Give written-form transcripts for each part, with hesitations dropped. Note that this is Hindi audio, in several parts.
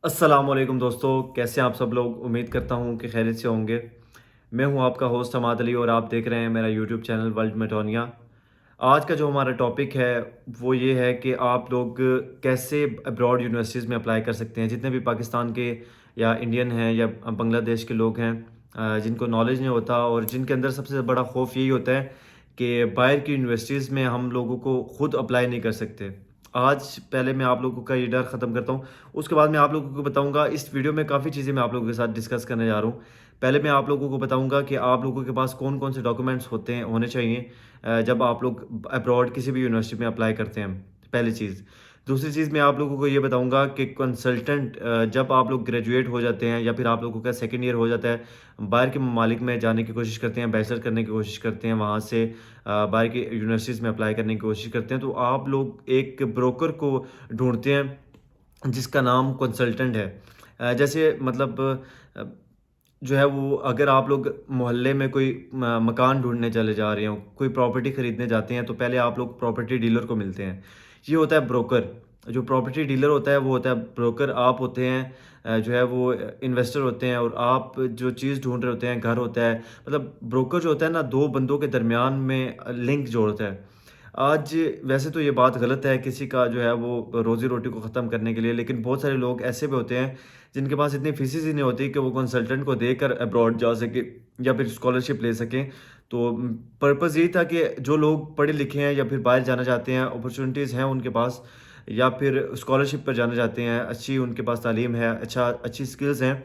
अस्सलामुअलैकुम दोस्तों, कैसे हैं आप सब लोग। उम्मीद करता हूँ कि खैरियत से होंगे। मैं हूँ आपका होस्ट हमाद अली और आप देख रहे हैं मेरा यूट्यूब चैनल वर्ल्ड मेटोनिया। आज का जो हमारा टॉपिक है वो ये है कि आप लोग कैसे अब्रॉड यूनिवर्सिटीज़ में अप्लाई कर सकते हैं। जितने भी पाकिस्तान के या इंडियन हैं या बांग्लादेश के लोग हैं, जिनको नॉलेज नहीं होता और जिनके अंदर सबसे बड़ा खौफ यही होता है कि बाहर की यूनिवर्सिटीज़ में हम लोगों को खुद अप्लाई नहीं कर सकते। आज पहले मैं आप लोगों का ये डर ख़त्म करता हूँ, उसके बाद मैं आप लोगों को बताऊँगा। इस वीडियो में काफ़ी चीज़ें मैं आप लोगों के साथ डिस्कस करने जा रहा हूँ। पहले मैं आप लोगों को बताऊँगा कि आप लोगों के पास कौन-कौन से डॉक्यूमेंट्स होने चाहिए जब आप लोग अब्रॉड किसी भी यूनिवर्सिटी में अप्लाई करते हैं, पहली चीज़। दूसरी चीज़ मैं आप लोगों को ये बताऊँगा कि कंसल्टेंट जब आप लोग ग्रेजुएट हो जाते हैं या फिर आप लोगों का सेकंड ईयर हो जाता है, बाहर के ममालिक में जाने की कोशिश करते हैं, बैचलर करने की कोशिश करते हैं, वहाँ से बाहर की यूनिवर्सिटीज़ में अप्लाई करने की कोशिश करते हैं, तो आप लोग एक ब्रोकर को ढूँढते हैं जिसका नाम कंसल्टेंट है। जैसे मतलब अ, जो है वो अगर आप लोग मोहल्ले में कोई मकान ढूँढने चले जा रहे हो, कोई प्रॉपर्टी खरीदने जाते हैं, तो पहले आप लोग प्रॉपर्टी डीलर को मिलते हैं। ये होता है ब्रोकर। जो प्रॉपर्टी डीलर होता है वो होता है ब्रोकर। आप होते हैं जो है वो इन्वेस्टर होते हैं और आप जो चीज़ ढूँढ रहे होते हैं, घर होता है। मतलब ब्रोकर जो होता है ना, 2 बंदों के दरमियान में लिंक जोड़ता है। आज वैसे तो ये बात गलत है किसी का जो है वो रोज़ी-रोटी को ख़त्म करने के लिए, लेकिन बहुत सारे लोग ऐसे भी होते हैं जिनके पास इतनी फीसेस ही नहीं होती कि वो कंसल्टेंट को देकर अब्रॉड जा सके या फिर स्कॉलरशिप ले सकें। तो पर्पज़ यही था कि जो लोग पढ़े लिखे हैं या फिर बाहर जाना चाहते हैं, अपॉर्चुनिटीज़ हैं उनके पास, या फिर स्कॉलरशिप पर जाना चाहते हैं, अच्छी उनके पास तालीम है, अच्छी स्किल्स हैं,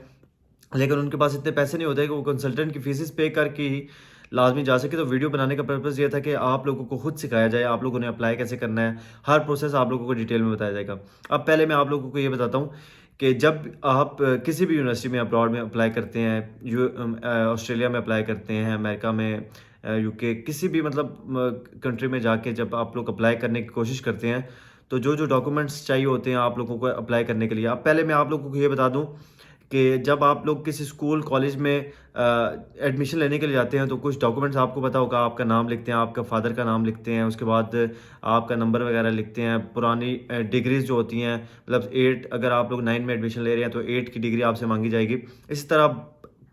लेकिन उनके पास इतने पैसे नहीं होते कि वो कंसल्टेंट की फीसेस पे करके ही लाज़मी जा सके। तो वीडियो बनाने का पर्पज़ ये था कि आप लोगों को खुद सिखाया जाए, आप लोगों ने अप्लाई कैसे करना है, हर प्रोसेस आप लोगों को डिटेल में बताया जाएगा। अब पहले मैं आप लोगों को ये बताता हूँ कि जब आप किसी भी यूनिवर्सिटी में अब्रॉड में अप्लाई करते हैं, ऑस्ट्रेलिया में अप्लाई करते हैं, अमेरिका में, यूके, किसी भी मतलब कंट्री में जाके जब आप लोग अप्लाई करने की कोशिश करते हैं, तो जो डॉक्यूमेंट्स चाहिए होते हैं आप लोगों को अप्लाई करने के लिए, अब पहले मैं आप लोगों को ये बता दूँ कि जब आप लोग किसी स्कूल, कॉलेज में एडमिशन लेने के लिए जाते हैं, तो कुछ डॉक्यूमेंट्स आपको पता होगा। आपका नाम लिखते हैं, आपका फ़ादर का नाम लिखते हैं, उसके बाद आपका नंबर वगैरह लिखते हैं, पुरानी डिग्रीज़ जो होती हैं, मतलब 8 अगर आप लोग 9 में एडमिशन ले रहे हैं, तो 8 की डिग्री आपसे माँगी जाएगी। इसी तरह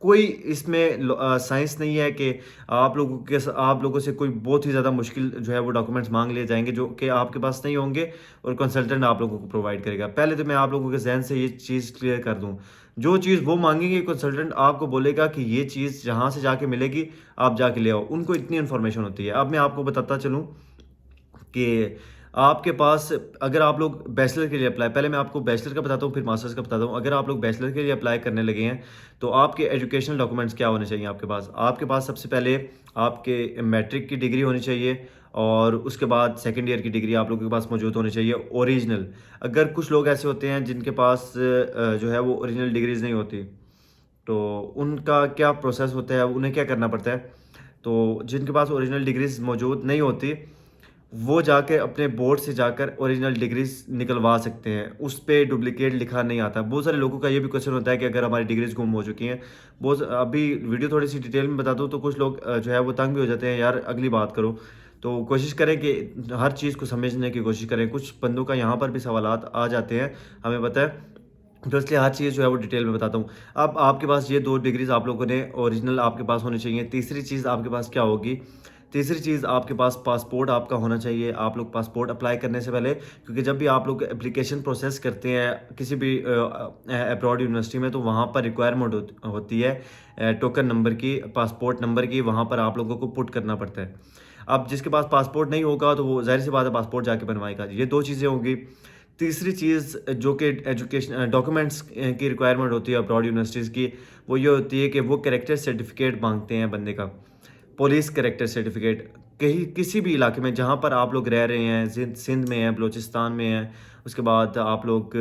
कोई इसमें साइंस नहीं है कि आप लोगों से कोई बहुत ही ज़्यादा मुश्किल जो है वो डॉक्यूमेंट्स माँग लिए जाएँगे, जो कि आपके पास नहीं होंगे और कंसल्टेंट आप लोगों को प्रोवाइड करेगा। पहले तो मैं आप लोगों के ज़हन से ये चीज़ क्लियर कर दूँ। जो चीज़ वो माँगेंगे, कंसल्टेंट आपको बोलेगा कि ये चीज़ जहाँ से जाके मिलेगी, आप जाके ले आओ। उनको इतनी इन्फॉर्मेशन होती है। अब मैं आपको बताता चलूँ कि आपके पास अगर आप लोग बैचलर के लिए अप्लाई, पहले मैं आपको बैचलर का बताता हूँ, फिर मास्टर्स का बताता हूँ। अगर आप लोग बैचलर के लिए अप्लाई करने लगे हैं, तो आपके एजुकेशनल डॉक्यूमेंट्स क्या होने चाहिए आपके पास? आपके पास सबसे पहले आपके मैट्रिक की डिग्री होनी चाहिए और उसके बाद सेकंड ईयर की डिग्री आप लोगों के पास मौजूद होनी चाहिए, ओरिजिनल। अगर कुछ लोग ऐसे होते हैं जिनके पास जो है वो ओरिजिनल डिग्रीज़ नहीं होती, तो उनका क्या प्रोसेस होता है, उन्हें क्या करना पड़ता है? तो जिनके पास ओरिजिनल डिग्रीज़ मौजूद नहीं होती, वो जाके अपने बोर्ड से जाकर ओरिजिनल डिग्रीज़ निकलवा सकते हैं। उस पे डुप्लिकेट लिखा नहीं आता। बहुत सारे लोगों का ये भी क्वेश्चन होता है कि अगर हमारी डिग्रीज़ गुम हो चुकी हैं, बहुत अभी वीडियो थोड़ी-सी डिटेल में बता दूँ तो कुछ लोग जो है वो तंग भी हो जाते हैं, यार अगली बात करो। तो कोशिश करें कि हर चीज़ को समझने की कोशिश करें। कुछ बंदों का यहाँ पर भी सवालात आ जाते हैं, हमें पता है। तो इसलिए हर चीज़ जो है वो डिटेल में बताता हूँ। अब आपके पास ये 2 डिग्रीज़ आप लोगों ने ओरिजिनल आपके पास होनी चाहिए। तीसरी चीज़ आपके पास क्या होगी? तीसरी चीज़ आपके पास पासपोर्ट आपका होना चाहिए। आप लोग पासपोर्ट अप्लाई करने से पहले, क्योंकि जब भी आप लोग एप्लीकेशन प्रोसेस करते हैं किसी भी अब्रॉड यूनिवर्सिटी में, तो वहाँ पर रिक्वायरमेंट होती है टोकन नंबर की, पासपोर्ट नंबर की, वहाँ पर आप लोगों को पुट करना पड़ता है। अब जिसके पास पासपोर्ट नहीं होगा तो वो ज़ाहिर-सी बात है पासपोर्ट जाके बनवाएगा। ये 2 चीज़ें होंगी। तीसरी चीज़ जो कि एजुकेशन डॉक्यूमेंट्स की रिक्वायरमेंट होती है अब्रॉड यूनिवर्सिटीज़ की, वो ये होती है कि वो कैरेक्टर सर्टिफिकेट माँगते हैं बंदे का। पुलिस कैरेक्टर सर्टिफिकेट, कहीं किसी भी इलाके में जहाँ पर आप लोग रह रहे हैं, सिंध में है, बलूचिस्तान में है, उसके बाद आप लोग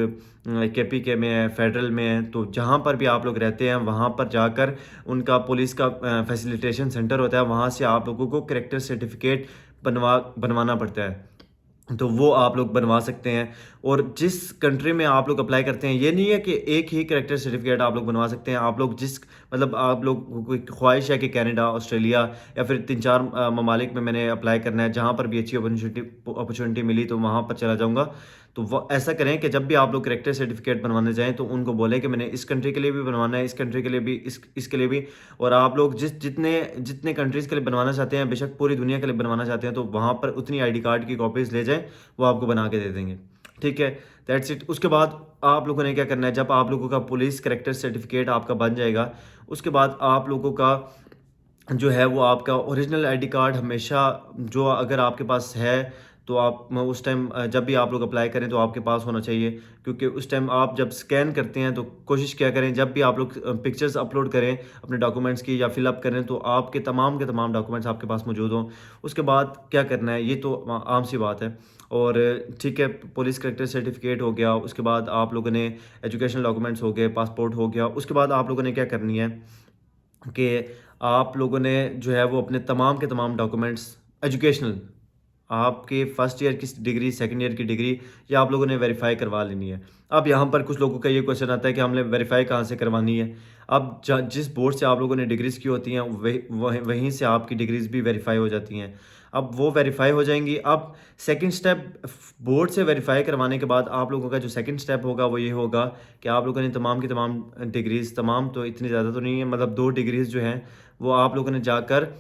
केपीके में है, फेडरल में है, तो जहाँ पर भी आप लोग रहते हैं वहाँ पर जाकर उनका पुलिस का फैसिलिटेशन सेंटर होता है, वहाँ से आप लोगों को कैरेक्टर सर्टिफिकेट बनवाना पड़ता है। तो वो आप लोग बनवा सकते हैं। और जिस कंट्री में आप लोग अप्लाई करते हैं, ये नहीं है कि एक ही कैरेक्टर सर्टिफिकेट आप लोग बनवा सकते हैं। आप लोग जिस मतलब आप लोग को कोई ख्वाहिश है कि कनाडा, ऑस्ट्रेलिया या फिर 3-4 ममालिक में मैंने अप्लाई करना है, जहाँ पर भी अच्छी अपॉर्चुनिटी अपॉर्चुनिटी मिली तो वहाँ पर चला जाऊँगा। तो वो ऐसा करें कि जब भी आप लोग कैरेक्टर सर्टिफिकेट बनवाने जाएँ तो उनको बोलें कि मैंने इस कंट्री के लिए भी बनवाना है, इस कंट्री के लिए भी, इसके लिए भी। और आप लोग जितने जितने कंट्रीज़ के लिए बनवाना चाहते हैं, बेशक पूरी दुनिया के लिए बनवाना चाहते हैं, तो वहाँ पर उतनी आईडी कार्ड की कॉपीज़ ले जाएँ, वो आपको बना के दे देंगे। ठीक है, दैट्स इट। उसके बाद आप लोगों ने क्या करना है, जब आप लोगों का पुलिस कैरेक्टर सर्टिफिकेट आपका बन जाएगा, उसके बाद आप लोगों का जो है वो आपका ओरिजिनल आईडी कार्ड हमेशा, जो अगर आपके पास है तो आप उस टाइम जब भी आप लोग अप्लाई करें तो आपके पास होना चाहिए, क्योंकि उस टाइम आप जब स्कैन करते हैं तो कोशिश क्या करें, जब भी आप लोग पिक्चर्स अपलोड करें अपने डॉक्यूमेंट्स की या फिलअप करें, तो आपके तमाम के तमाम डॉक्यूमेंट्स आपके पास मौजूद हों। उसके बाद क्या करना है, ये तो आम सी बात है। और ठीक है, पुलिस करेक्टर सर्टिफिकेट हो गया, उसके बाद आप लोगों ने एजुकेशनल डॉक्यूमेंट्स हो गए, पासपोर्ट हो गया। उसके बाद आप लोगों ने क्या करनी है कि आप लोगों ने जो है वो अपने तमाम के तमाम डॉक्यूमेंट्स एजुकेशनल, आपके फर्स्ट ईयर की डिग्री, सेकंड ईयर की डिग्री, ये आप लोगों ने वेरीफाई करवा लेनी है। अब यहाँ पर कुछ लोगों का ये क्वेश्चन आता है कि हमने वेरीफाई कहाँ से करवानी है। अब जिस बोर्ड से आप लोगों ने डिग्रीज़ की होती हैं वहीं से आपकी डिग्रीज़ भी वेरीफाई हो जाती हैं। अब वो वेरीफाई हो जाएंगी। अब सेकंड स्टेप, बोर्ड से वेरीफाई करवाने के बाद आप लोगों का जो सेकंड स्टेप होगा वो ये होगा कि आप लोगों ने तमाम की तमाम डिग्रीज़, तमाम तो इतनी ज़्यादा तो नहीं है, मतलब 2 डिग्रीज़ जो हैं वो आप लोगों ने जाकर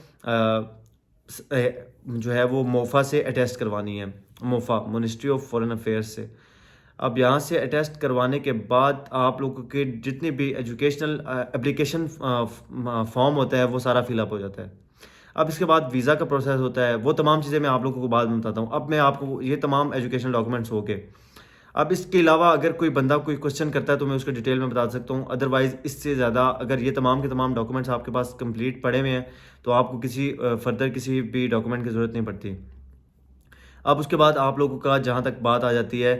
जो है वो मोफा से अटेस्ट करवानी है। MOFA, ministry of foreign affairs से। अब यहाँ से अटेस्ट करवाने के बाद आप लोगों के जितनी भी एजुकेशनल एप्लीकेशन फॉर्म होता है वो सारा फिलअप हो जाता है। अब इसके बाद वीज़ा का प्रोसेस होता है, वो तमाम चीज़ें मैं आप लोगों को बाद में बताता हूँ। अब मैं आपको ये तमाम एजुकेशनल डॉक्यूमेंट्स हो गए। अब इसके अलावा अगर कोई बंदा कोई क्वेश्चन करता है तो मैं उसको डिटेल में बता सकता हूँ। अदरवाइज़ इससे ज़्यादा अगर ये तमाम के तमाम डॉक्यूमेंट्स आपके पास कंप्लीट पड़े हुए हैं तो आपको किसी फर्दर किसी भी डॉक्यूमेंट की ज़रूरत नहीं पड़ती। अब उसके बाद आप लोगों का जहाँ तक बात आ जाती है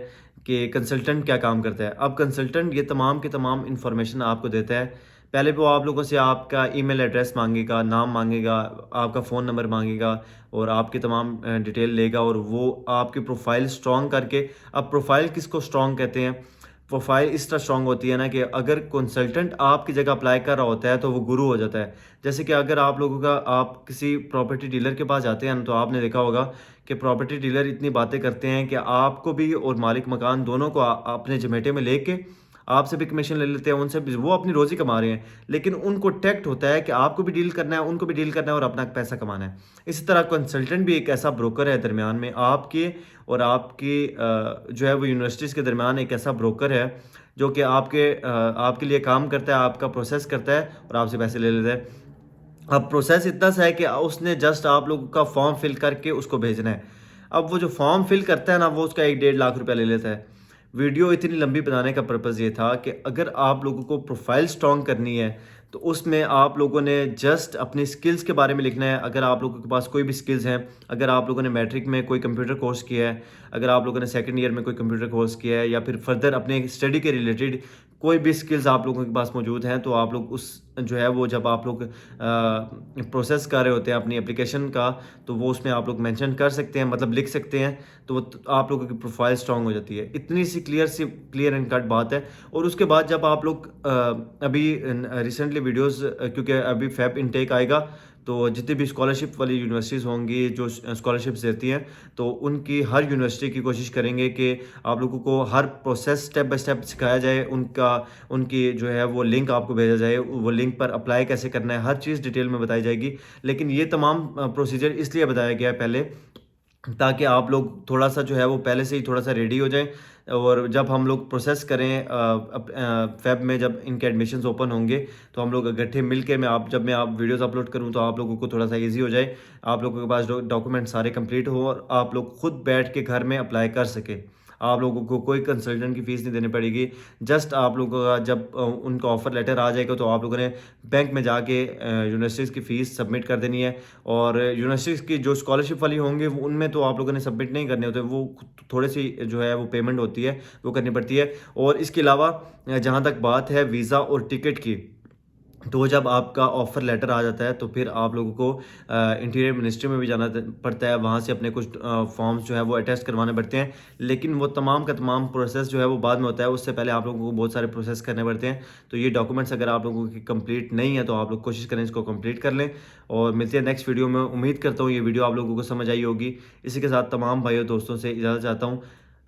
कि कंसल्टेंट क्या काम करता है। अब कंसल्टेंट ये तमाम के तमाम इन्फॉर्मेशन आपको देता है। पहले वो आप लोगों से आपका ईमेल एड्रेस मांगेगा, नाम मांगेगा, आपका फ़ोन नंबर मांगेगा और आपकी तमाम डिटेल लेगा और वो आपकी प्रोफाइल स्ट्रॉन्ग करके, अब प्रोफाइल किसको स्ट्रॉन्ग कहते हैं? प्रोफाइल इस तरह स्ट्रॉन्ग होती है ना कि अगर कंसल्टेंट आपकी जगह अप्लाई कर रहा होता है तो वो गुरु हो जाता है। जैसे कि अगर आप लोगों का, आप किसी प्रॉपर्टी डीलर के पास जाते हैं ना, तो आपने देखा होगा कि प्रॉपर्टी डीलर इतनी बातें करते हैं कि आपको भी और मालिक मकान दोनों को अपने जमेटे में लेके आपसे भी कमीशन ले लेते हैं, उनसे भी, वो अपनी रोज़ी कमा रहे हैं। लेकिन उनको टैक्ट होता है कि आपको भी डील करना है, उनको भी डील करना है और अपना पैसा कमाना है। इसी तरह कंसल्टेंट भी एक ऐसा ब्रोकर है दरमियान में, आपके और आपकी जो है वो यूनिवर्सिटीज़ के दरमियान एक ऐसा ब्रोकर है जो कि आपके लिए काम करता है, आपका प्रोसेस करता है और आपसे पैसे ले लेता है। अब प्रोसेस इतना सा है कि उसने जस्ट आप लोगों का फॉर्म फिल करके उसको भेजना है। अब वो जो फॉर्म फिल करता है ना, वो उसका 1 डेढ़ लाख रुपया ले लेता है। वीडियो इतनी लंबी बनाने का पर्पज़ ये था कि अगर आप लोगों को प्रोफाइल स्ट्रॉन्ग करनी है तो उसमें आप लोगों ने जस्ट अपनी स्किल्स के बारे में लिखना है। अगर आप लोगों के पास कोई भी स्किल्स हैं, अगर आप लोगों ने मैट्रिक में कोई कंप्यूटर कोर्स किया है, अगर आप लोगों ने सेकंड ईयर में कोई कंप्यूटर कोर्स किया है या फिर फर्दर अपने स्टडी के रिलेटेड कोई भी स्किल्स आप लोगों के पास मौजूद हैं, तो आप लोग उस जो है वो जब आप लोग प्रोसेस कर रहे होते हैं अपनी एप्लीकेशन का, तो वो उसमें आप लोग मेंशन कर सकते हैं, मतलब लिख सकते हैं, तो वो आप लोगों की प्रोफाइल स्ट्रांग हो जाती है। इतनी सी क्लियर एंड कट बात है। और उसके बाद जब आप लोग अभी रिसेंटली वीडियोस, क्योंकि अभी फेब इनटेक आएगा, तो जितनी भी स्कॉलरशिप वाली यूनिवर्सिटीज़ होंगी जो स्कॉलरशिप्स देती हैं, तो उनकी हर यूनिवर्सिटी की कोशिश करेंगे कि आप लोगों को हर प्रोसेस स्टेप बाय स्टेप सिखाया जाए। उनकी जो है वो लिंक आपको भेजा जाए, वो लिंक पर अप्लाई कैसे करना है, हर चीज़ डिटेल में बताई जाएगी। लेकिन ये तमाम प्रोसीजर इसलिए बताया गया है पहले, ताकि आप लोग थोड़ा-सा जो है वो पहले से ही थोड़ा-सा रेडी हो जाएँ। और जब हम लोग प्रोसेस करें फ़ेब में जब इनके एडमिशन्स ओपन होंगे, तो हम लोग इकट्ठे मिल के जब मैं आप वीडियोज़ अपलोड करूँ तो आप लोगों को थोड़ा-सा ईज़ी हो जाए। आप लोगों के पास डॉक्यूमेंट सारे कंप्लीट हो और आप लोग खुद बैठ के घर में अप्लाई कर सकें। आप लोगों को कोई कंसल्टेंट की फ़ीस नहीं देनी पड़ेगी। जस्ट आप लोगों का जब उनका ऑफ़र लेटर आ जाएगा, तो आप लोगों ने बैंक में जाके यूनिवर्सिटीज़ की फ़ीस सबमिट कर देनी है। और यूनिवर्सिटीज़ की जो स्कॉलरशिप वाली होंगे वो उनमें तो आप लोगों ने सबमिट नहीं करने होते, वो थोड़ी सी जो है वो पेमेंट होती है, वो करनी पड़ती है। और इसके अलावा जहाँ तक बात है वीज़ा और टिकट की, तो जब आपका ऑफ़र लेटर आ जाता है तो फिर आप लोगों को इंटीरियर मिनिस्ट्री में भी जाना पड़ता है, वहाँ से अपने कुछ फॉर्म्स जो है वो अटेस्ट करवाने पड़ते हैं। लेकिन वो तमाम का तमाम प्रोसेस जो है वो बाद में होता है, उससे पहले आप लोगों को बहुत सारे प्रोसेस करने पड़ते हैं। तो ये डॉक्यूमेंट्स अगर आप लोगों की कंप्लीट नहीं है तो आप लोग कोशिश करें इसको कंप्लीट कर लें। और मिलते हैं नेक्स्ट वीडियो में। उम्मीद करता हूँ ये वीडियो आप लोगों को समझ आई होगी। इसी के साथ तमाम भाइयों दोस्तों से इजाज़त चाहता हूँ।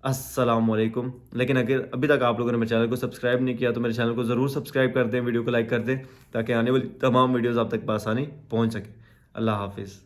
अस्सलामुअलैकुम। लेकिन अगर अभी तक आप लोगों ने मेरे चैनल को सब्सक्राइब नहीं किया तो मेरे चैनल को ज़रूर सब्सक्राइब कर दें, वीडियो को लाइक कर दें ताकि आने वाली तमाम वीडियोज़ आप तक बआसानी पहुँच सकें। अल्लाह हाफ़िज़।